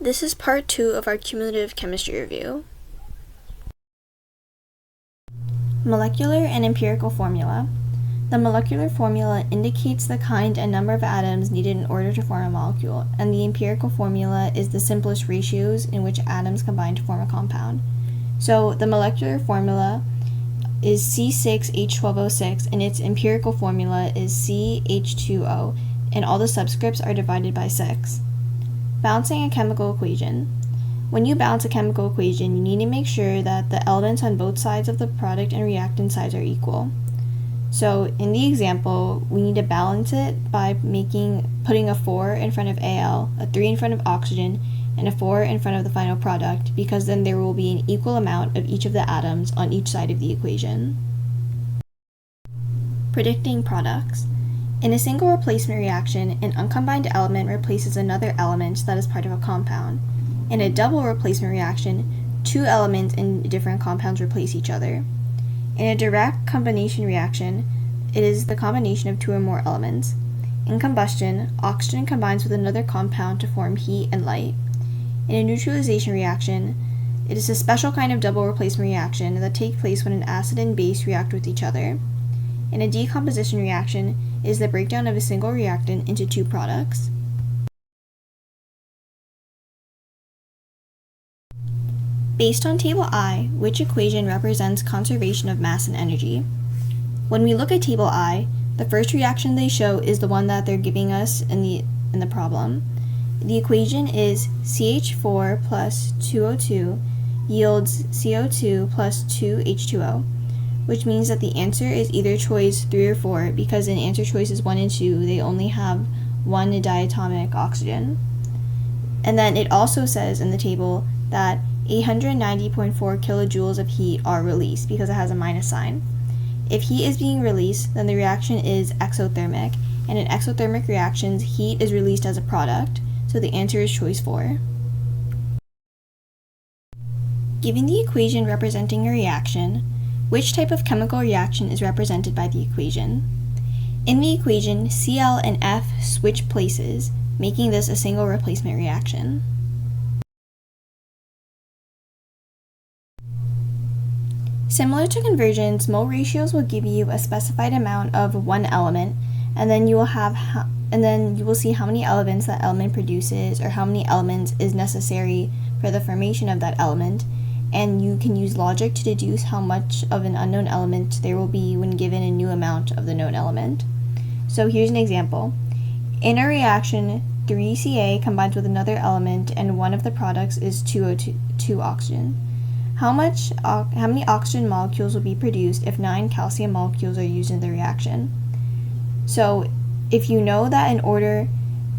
This is part 2 of our cumulative chemistry review. Molecular and empirical formula. The molecular formula indicates the kind and number of atoms needed in order to form a molecule, and the empirical formula is the simplest ratios in which atoms combine to form a compound. So the molecular formula is C6H12O6 and its empirical formula is CH2O, and all the subscripts are divided by 6. Balancing a chemical equation. When you balance a chemical equation, you need to make sure that the elements on both sides of the product and reactant sides are equal. So in the example, we need to balance it by putting a 4 in front of Al, a 3 in front of oxygen, and a 4 in front of the final product, because then there will be an equal amount of each of the atoms on each side of the equation. Predicting products. In a single replacement reaction, an uncombined element replaces another element that is part of a compound. In a double replacement reaction, two elements in different compounds replace each other. In a direct combination reaction, it is the combination of two or more elements. In combustion, oxygen combines with another compound to form heat and light. In a neutralization reaction, it is a special kind of double replacement reaction that takes place when an acid and base react with each other. In a decomposition reaction, it is the breakdown of a single reactant into two products. Based on Table I, which equation represents conservation of mass and energy? When we look at Table I, the first reaction they show is the one that they're giving us in the problem. The equation is CH4 plus 2O2 yields CO2 plus 2H2O, which means that the answer is either choice 3 or 4, because in answer choices 1 and 2, they only have one diatomic oxygen. And then it also says in the table that 890.4 kilojoules of heat are released, because it has a minus sign. If heat is being released, then the reaction is exothermic, and in exothermic reactions, heat is released as a product, so the answer is choice 4. Given the equation representing a reaction, which type of chemical reaction is represented by the equation? In the equation, Cl and F switch places, making this a single replacement reaction. Similar to conversions, mole ratios will give you a specified amount of one element, and then you will see how many elements that element produces, or how many elements is necessary for the formation of that element, and you can use logic to deduce how much of an unknown element there will be when given a new amount of the known element. So here's an example. In a reaction, 3Ca combines with another element, and one of the products is 2O2 oxygen. How many oxygen molecules will be produced if 9 calcium molecules are used in the reaction? So if you know that in order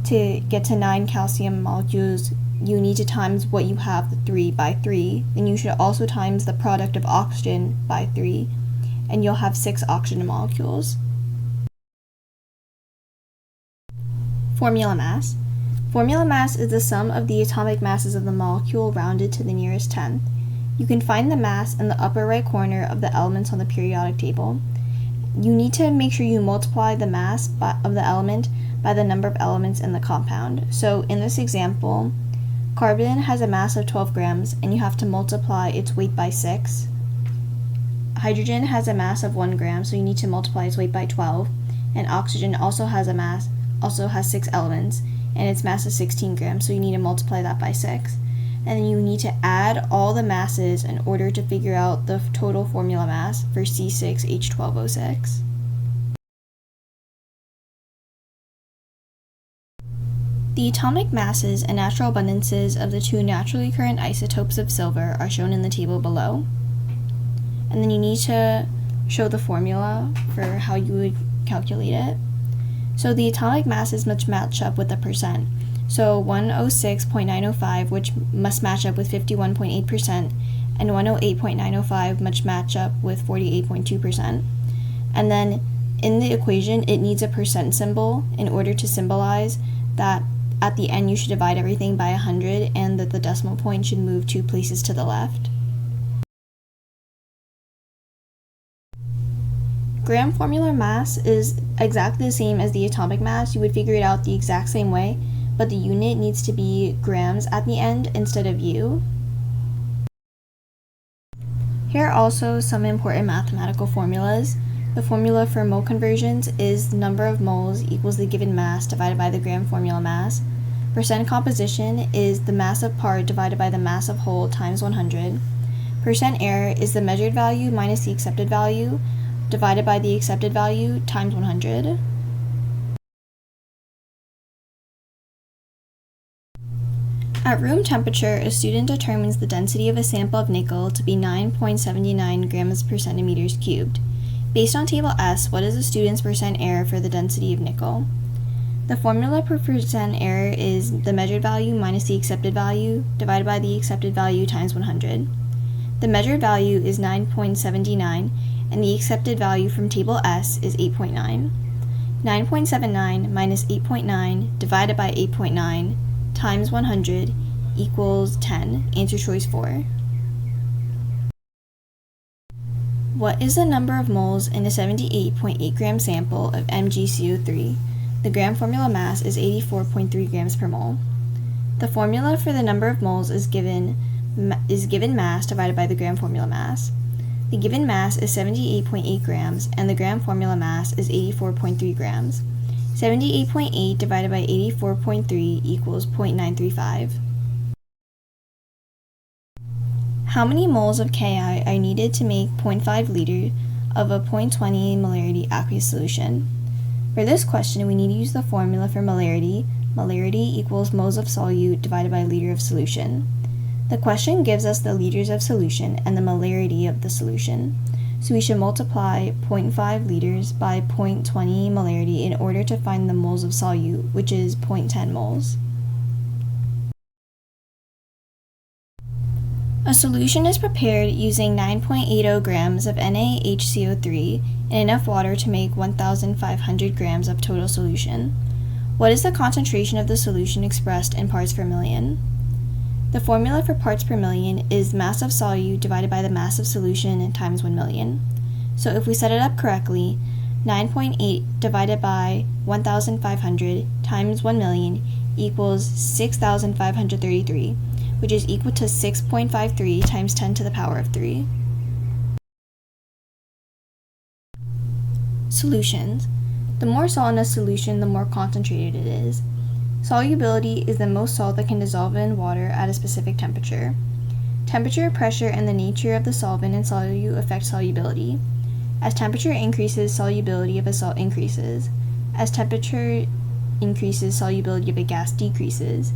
to get to 9 calcium molecules, you need to times what you have, the 3, by 3, then you should also times the product of oxygen by 3, and you'll have 6 oxygen molecules. Formula mass. Formula mass is the sum of the atomic masses of the molecule rounded to the nearest tenth. You can find the mass in the upper right corner of the elements on the periodic table. You need to make sure you multiply the mass of the element by the number of elements in the compound. So in this example, carbon has a mass of 12 grams, and you have to multiply its weight by 6. Hydrogen has a mass of 1 gram, so you need to multiply its weight by 12. And oxygen also has 6 elements, and its mass is 16 grams, so you need to multiply that by 6. And then you need to add all the masses in order to figure out the total formula mass for C6H12O6. The atomic masses and natural abundances of the two naturally occurring isotopes of silver are shown in the table below. And then you need to show the formula for how you would calculate it. So the atomic masses must match up with the percent. So 106.905, which must match up with 51.8%, and 108.905 must match up with 48.2%. And then in the equation, it needs a percent symbol in order to symbolize that at the end you should divide everything by 100, and that the decimal point should move 2 places to the left. Gram formula mass is exactly the same as the atomic mass. You would figure it out the exact same way, but the unit needs to be grams at the end instead of U. Here are also some important mathematical formulas. The formula for mole conversions is the number of moles equals the given mass divided by the gram formula mass. Percent composition is the mass of part divided by the mass of whole times 100. Percent error is the measured value minus the accepted value divided by the accepted value times 100. At room temperature, a student determines the density of a sample of nickel to be 9.79 grams per centimeters cubed. Based on table S, what is the student's percent error for the density of nickel? The formula for percent error is the measured value minus the accepted value divided by the accepted value times 100. The measured value is 9.79 and the accepted value from table S is 8.9. 9.79 minus 8.9 divided by 8.9 times 100 equals 10. Answer choice 4. What is the number of moles in a 78.8 gram sample of MgCO3? The gram formula mass is 84.3 grams per mole. The formula for the number of moles is given mass divided by the gram formula mass. The given mass is 78.8 grams and the gram formula mass is 84.3 grams. 78.8 divided by 84.3 equals 0.935. How many moles of Ki are needed to make 0.5 liter of a 0.20 molarity aqueous solution? For this question, we need to use the formula for molarity. Molarity equals moles of solute divided by liter of solution. The question gives us the liters of solution and the molarity of the solution. So we should multiply 0.5 liters by 0.20 molarity in order to find the moles of solute, which is 0.10 moles. A solution is prepared using 9.80 grams of NaHCO3 and enough water to make 1,500 grams of total solution. What is the concentration of the solution expressed in parts per million? The formula for parts per million is mass of solute divided by the mass of solution times 1 million. So if we set it up correctly, 9.8 divided by 1,500 times 1 million equals 6,533, which is equal to 6.53 times 10 to the power of 3. Solutions. The more salt in a solution, the more concentrated it is. Solubility is the most salt that can dissolve in water at a specific temperature. Temperature, pressure, and the nature of the solvent and solute affect solubility. As temperature increases, solubility of a salt increases. As temperature increases, solubility of a gas decreases.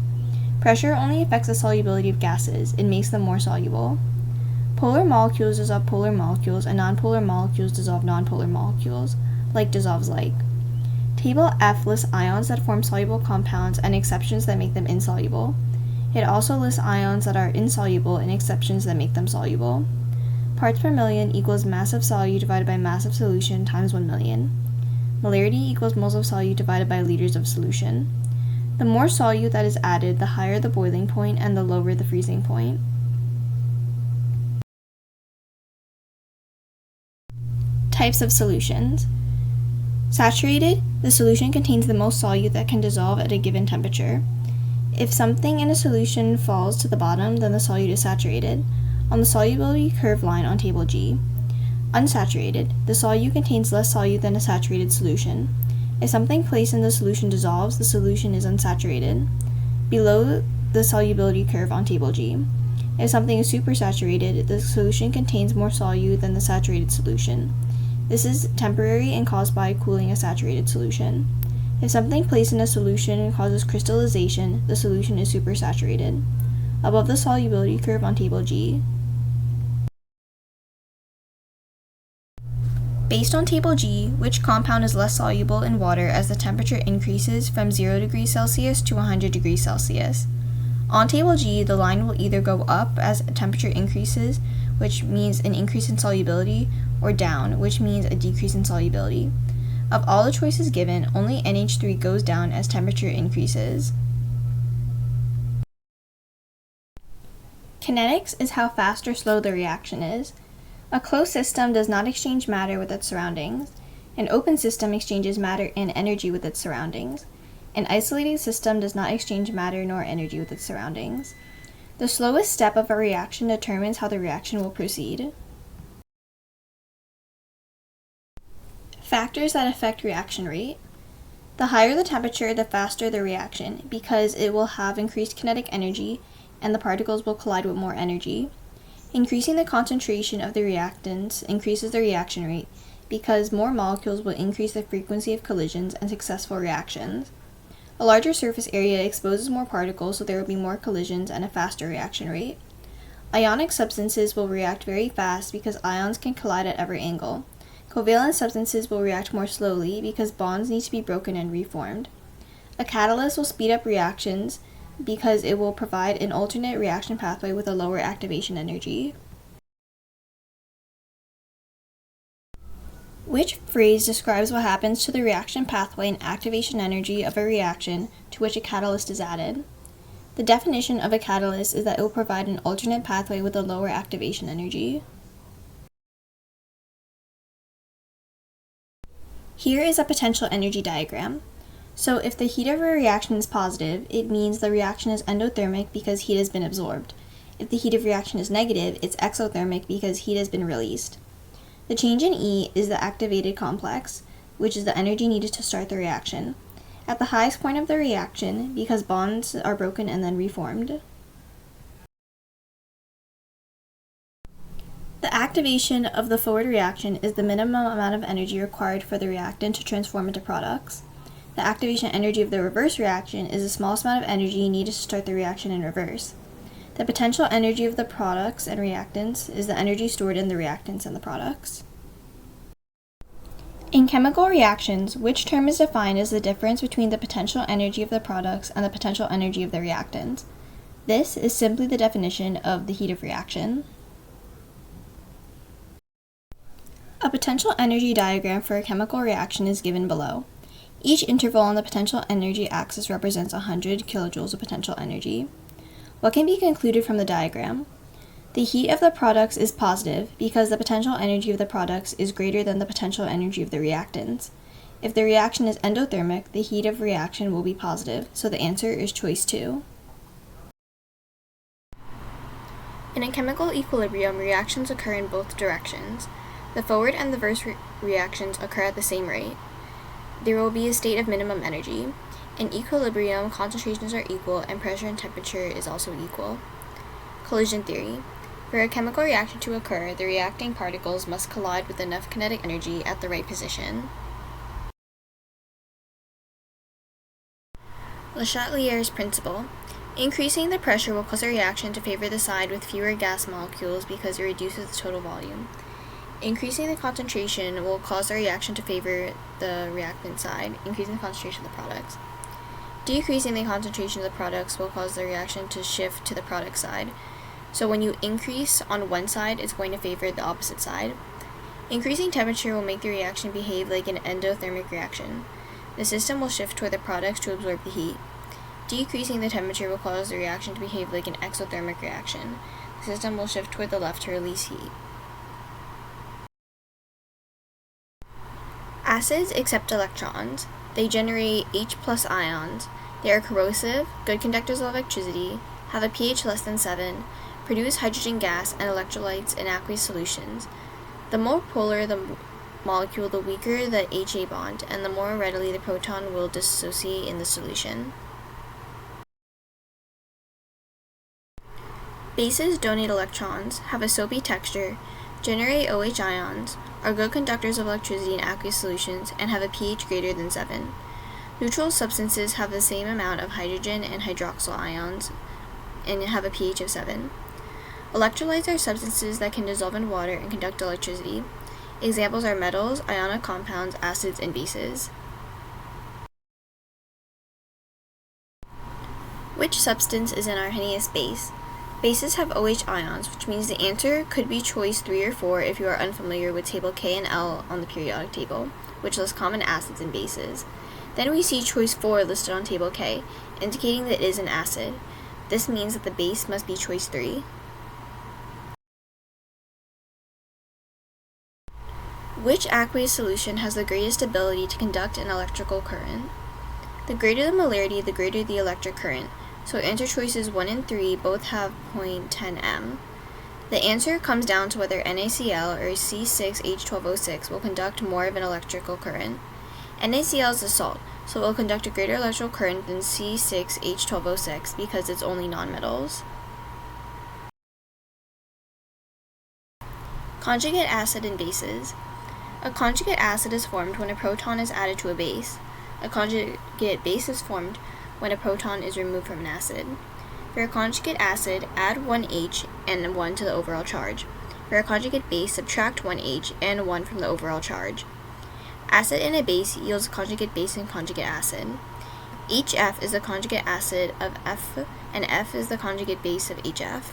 Pressure only affects the solubility of gases. It makes them more soluble. Polar molecules dissolve polar molecules, and nonpolar molecules dissolve nonpolar molecules, like dissolves like. Table F lists ions that form soluble compounds and exceptions that make them insoluble. It also lists ions that are insoluble and exceptions that make them soluble. Parts per million equals mass of solute divided by mass of solution times 1 million. Molarity equals moles of solute divided by liters of solution. The more solute that is added, the higher the boiling point and the lower the freezing point. Types of solutions. Saturated, the solution contains the most solute that can dissolve at a given temperature. If something in a solution falls to the bottom, then the solute is saturated, on the solubility curve line on table G. Unsaturated, the solute contains less solute than a saturated solution. If something placed in the solution dissolves, the solution is unsaturated, below the solubility curve on table G. If something is supersaturated, the solution contains more solute than the saturated solution. This is temporary and caused by cooling a saturated solution. If something placed in a solution causes crystallization, the solution is supersaturated, above the solubility curve on table G. Based on table G, which compound is less soluble in water as the temperature increases from 0 degrees Celsius to 100 degrees Celsius? On table G, the line will either go up as temperature increases, which means an increase in solubility, or down, which means a decrease in solubility. Of all the choices given, only NH3 goes down as temperature increases. Kinetics is how fast or slow the reaction is. A closed system does not exchange matter with its surroundings. An open system exchanges matter and energy with its surroundings. An isolated system does not exchange matter nor energy with its surroundings. The slowest step of a reaction determines how the reaction will proceed. Factors that affect reaction rate. The higher the temperature, the faster the reaction, because it will have increased kinetic energy and the particles will collide with more energy. Increasing the concentration of the reactants increases the reaction rate, because more molecules will increase the frequency of collisions and successful reactions. A larger surface area exposes more particles, so there will be more collisions and a faster reaction rate. Ionic substances will react very fast because ions can collide at every angle. Covalent substances will react more slowly because bonds need to be broken and reformed. A catalyst will speed up reactions because it will provide an alternate reaction pathway with a lower activation energy. Which phrase describes what happens to the reaction pathway and activation energy of a reaction to which a catalyst is added? The definition of a catalyst is that it will provide an alternate pathway with a lower activation energy. Here is a potential energy diagram. So if the heat of a reaction is positive, it means the reaction is endothermic because heat has been absorbed. If the heat of reaction is negative, it's exothermic because heat has been released. The change in E is the activated complex, which is the energy needed to start the reaction, at the highest point of the reaction because bonds are broken and then reformed. The activation of the forward reaction is the minimum amount of energy required for the reactant to transform into products. The activation energy of the reverse reaction is the smallest amount of energy needed to start the reaction in reverse. The potential energy of the products and reactants is the energy stored in the reactants and the products. In chemical reactions, which term is defined as the difference between the potential energy of the products and the potential energy of the reactants? This is simply the definition of the heat of reaction. A potential energy diagram for a chemical reaction is given below. Each interval on the potential energy axis represents 100 kilojoules of potential energy. What can be concluded from the diagram? The heat of the products is positive because the potential energy of the products is greater than the potential energy of the reactants. If the reaction is endothermic, the heat of reaction will be positive, so the answer is choice 2. In a chemical equilibrium, reactions occur in both directions. The forward and the reverse reactions occur at the same rate. There will be a state of minimum energy. In equilibrium, concentrations are equal and pressure and temperature is also equal. Collision theory. For a chemical reaction to occur, the reacting particles must collide with enough kinetic energy at the right position. Le Chatelier's principle. Increasing the pressure will cause a reaction to favor the side with fewer gas molecules because it reduces the total volume. Increasing the concentration will cause the reaction to favor the reactant side, increasing the concentration of the products. Decreasing the concentration of the products will cause the reaction to shift to the product side. So when you increase on one side, it's going to favor the opposite side. Increasing temperature will make the reaction behave like an endothermic reaction. The system will shift toward the products to absorb the heat. Decreasing the temperature will cause the reaction to behave like an exothermic reaction. The system will shift toward the left to release heat. Acids accept electrons. They generate H+ ions. They are corrosive, good conductors of electricity, have a pH less than 7, produce hydrogen gas and electrolytes in aqueous solutions. The more polar the molecule, the weaker the HA bond, and the more readily the proton will dissociate in the solution. Bases donate electrons, have a soapy texture, generate OH ions, are good conductors of electricity in aqueous solutions, and have a pH greater than 7. Neutral substances have the same amount of hydrogen and hydroxyl ions and have a pH of 7. Electrolytes are substances that can dissolve in water and conduct electricity. Examples are metals, ionic compounds, acids, and bases. Which substance is an Arrhenius base? Bases have OH ions, which means the answer could be choice 3 or 4 if you are unfamiliar with table K and L on the periodic table, which lists common acids and bases. Then we see choice 4 listed on table K, indicating that it is an acid. This means that the base must be choice 3. Which aqueous solution has the greatest ability to conduct an electrical current? The greater the molarity, the greater the electric current. So answer choices 1 and 3 both have 0.10 M. The answer comes down to whether NaCl or C6H12O6 will conduct more of an electrical current. NaCl is a salt, so it will conduct a greater electrical current than C6H12O6 because it's only nonmetals. Conjugate acid and bases. A conjugate acid is formed when a proton is added to a base. A conjugate base is formed when a proton is removed from an acid. For a conjugate acid, add 1 H and 1 to the overall charge. For a conjugate base, subtract 1 H and 1 from the overall charge. Acid and a base yields a conjugate base and conjugate acid. HF is the conjugate acid of F, and F is the conjugate base of HF.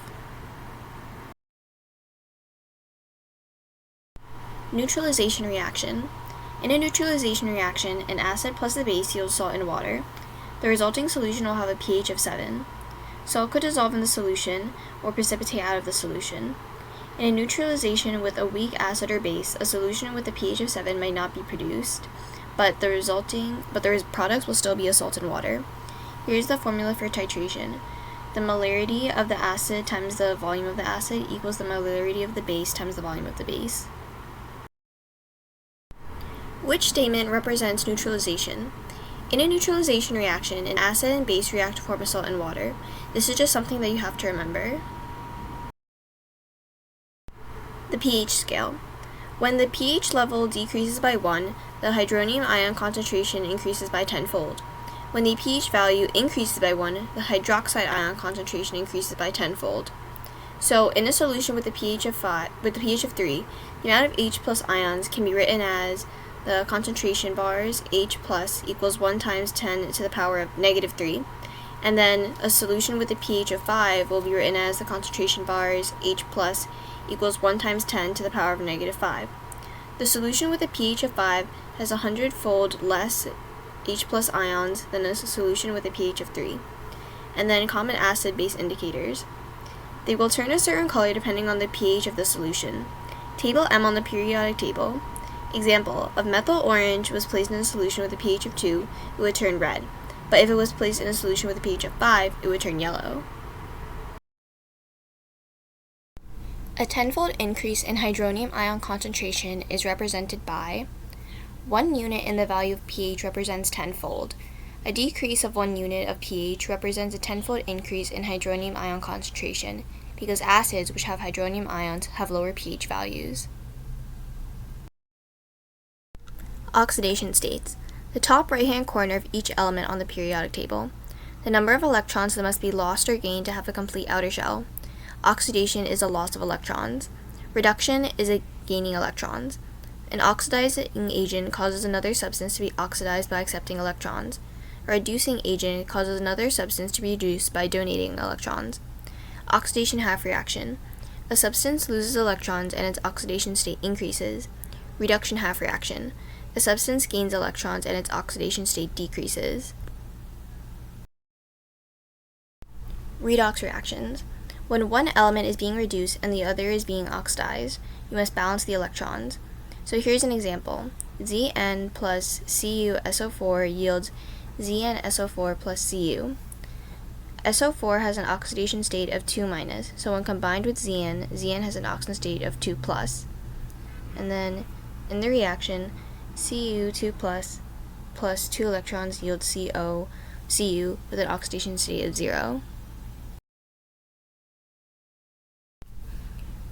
Neutralization reaction. In a neutralization reaction, an acid plus the base yields salt and water. The resulting solution will have a pH of 7. Salt could dissolve in the solution or precipitate out of the solution. In a neutralization with a weak acid or base, a solution with a pH of 7 might not be produced, but the products will still be a salt and water. Here's the formula for titration. The molarity of the acid times the volume of the acid equals the molarity of the base times the volume of the base. Which statement represents neutralization? In a neutralization reaction, an acid and base react to form a salt and water. This is just something that you have to remember. The pH scale. When the pH level decreases by 1, the hydronium ion concentration increases by tenfold. When the pH value increases by 1, the hydroxide ion concentration increases by tenfold. So, in a solution with a pH of 3, the amount of H plus ions can be written as the concentration bars H plus equals 1 times 10 to the power of negative 3. And then a solution with a pH of 5 will be written as the concentration bars H plus equals 1 times 10 to the power of negative 5. The solution with a pH of 5 has 100-fold less H plus ions than a solution with a pH of 3. And then common acid-base indicators. They will turn a certain color depending on the pH of the solution. Table M on the periodic table. Example, if methyl orange was placed in a solution with a pH of 2, it would turn red, but if it was placed in a solution with a pH of 5, it would turn yellow. A tenfold increase in hydronium ion concentration is represented by 1 unit in the value of pH represents tenfold. A decrease of 1 unit of pH represents a tenfold increase in hydronium ion concentration, because acids which have hydronium ions have lower pH values. Oxidation states. The top right-hand corner of each element on the periodic table. The number of electrons that must be lost or gained to have a complete outer shell. Oxidation is a loss of electrons. Reduction is a gaining electrons. An oxidizing agent causes another substance to be oxidized by accepting electrons. A reducing agent causes another substance to be reduced by donating electrons. Oxidation half reaction. A substance loses electrons and its oxidation state increases. Reduction half reaction. A substance gains electrons and its oxidation state decreases. Redox reactions. When one element is being reduced and the other is being oxidized, you must balance the electrons. So here's an example. Zn plus CuSO4 yields ZnSO4 plus Cu. SO4 has an oxidation state of 2-, so when combined with Zn, Zn has an oxidation state of 2+. And then in the reaction, Cu2 plus 2 electrons yields Cu with an oxidation state of 0.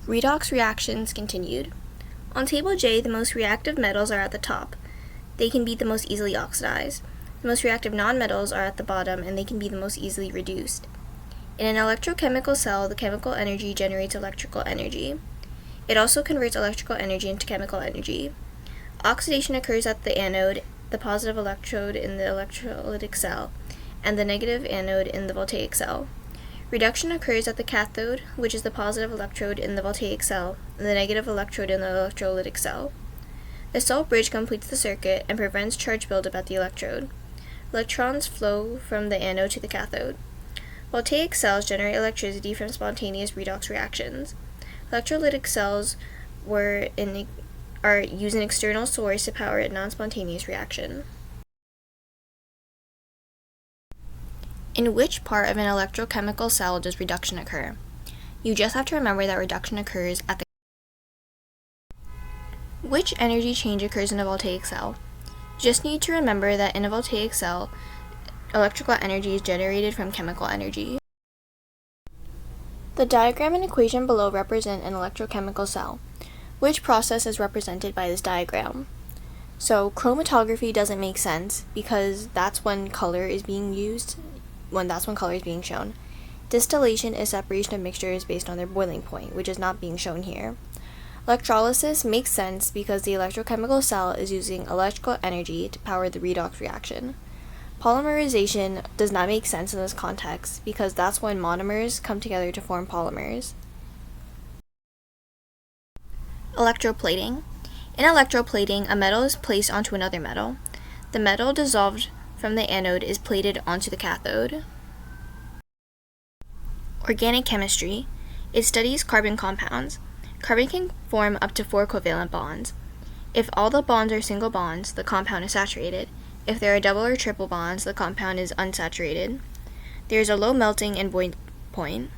Redox reactions continued. On table J, the most reactive metals are at the top. They can be the most easily oxidized. The most reactive nonmetals are at the bottom, and they can be the most easily reduced. In an electrochemical cell, the chemical energy generates electrical energy. It also converts electrical energy into chemical energy. Oxidation occurs at the anode, the positive electrode in the electrolytic cell, and the negative anode in the voltaic cell. Reduction occurs at the cathode, which is the positive electrode in the voltaic cell, and the negative electrode in the electrolytic cell. The cell bridge completes the circuit and prevents charge buildup at the electrode. Electrons flow from the anode to the cathode. Voltaic cells generate electricity from spontaneous redox reactions. Electrolytic cells use an external source to power a non-spontaneous reaction. In which part of an electrochemical cell does reduction occur? You just have to remember that reduction occurs at the... Which energy change occurs in a voltaic cell? You just need to remember that in a voltaic cell, electrical energy is generated from chemical energy. The diagram and equation below represent an electrochemical cell. Which process is represented by this diagram? So chromatography doesn't make sense because that's when color is being used, when color is being shown. Distillation is separation of mixtures based on their boiling point, which is not being shown here. Electrolysis makes sense because the electrochemical cell is using electrical energy to power the redox reaction. Polymerization does not make sense in this context because that's when monomers come together to form polymers. Electroplating. In electroplating, a metal is placed onto another metal. The metal dissolved from the anode is plated onto the cathode. Organic chemistry. It studies carbon compounds. Carbon can form up to 4 covalent bonds. If all the bonds are single bonds, the compound is saturated. If there are double or triple bonds, the compound is unsaturated. There is a low melting and boiling point.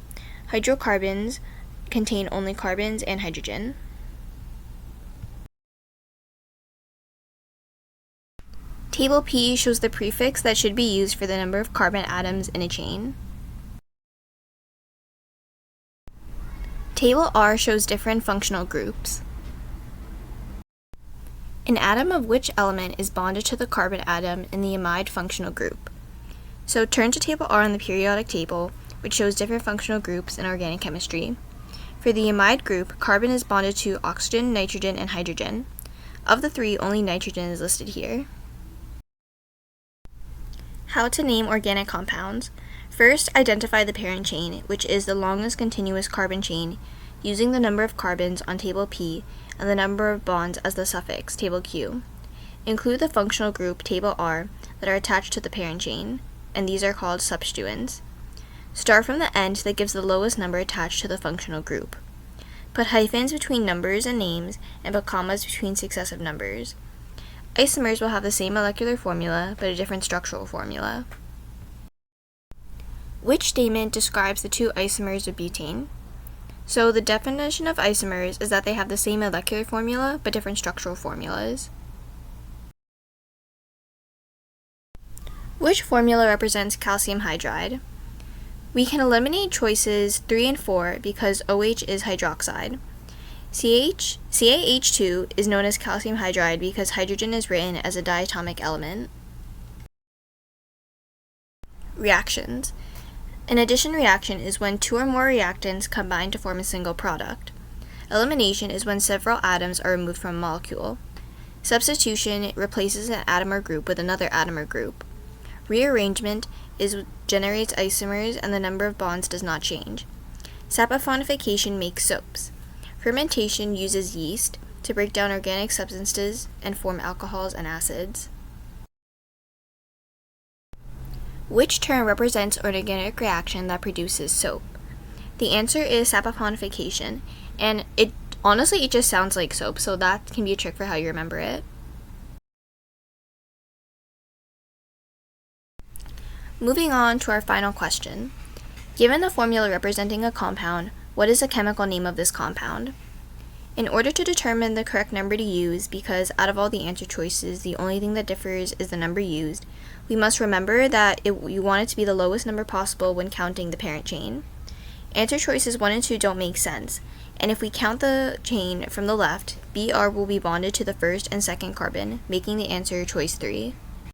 Hydrocarbons contain only carbons and hydrogen. Table P shows the prefix that should be used for the number of carbon atoms in a chain. Table R shows different functional groups. An atom of which element is bonded to the carbon atom in the amide functional group? So turn to Table R on the periodic table, which shows different functional groups in organic chemistry. For the amide group, carbon is bonded to oxygen, nitrogen, and hydrogen. Of the three, only nitrogen is listed here. How to name organic compounds. First, identify the parent chain, which is the longest continuous carbon chain, using the number of carbons on Table P and the number of bonds as the suffix, Table Q. Include the functional group, Table R, that are attached to the parent chain, and these are called substituents. Start from the end that gives the lowest number attached to the functional group. Put hyphens between numbers and names, and put commas between successive numbers. Isomers will have the same molecular formula, but a different structural formula. Which statement describes the two isomers of butane? So the definition of isomers is that they have the same molecular formula, but different structural formulas. Which formula represents calcium hydride? We can eliminate choices 3 and 4 because OH is hydroxide. CaH2 is known as calcium hydride because hydrogen is written as a diatomic element. Reactions. An addition reaction is when 2 or more reactants combine to form a single product. Elimination is when several atoms are removed from a molecule. Substitution replaces an atom or group with another atom or group. Rearrangement generates isomers and the number of bonds does not change. Saponification makes soaps. Fermentation uses yeast to break down organic substances and form alcohols and acids. Which term represents an organic reaction that produces soap? The answer is saponification, and it just sounds like soap, so that can be a trick for how you remember it. Moving on to our final question. Given the formula representing a compound, what is the chemical name of this compound? In order to determine the correct number to use, because out of all the answer choices, the only thing that differs is the number used, we must remember that you want it to be the lowest number possible when counting the parent chain. Answer choices 1 and 2 don't make sense, and if we count the chain from the left, Br will be bonded to the first and second carbon, making the answer choice 3.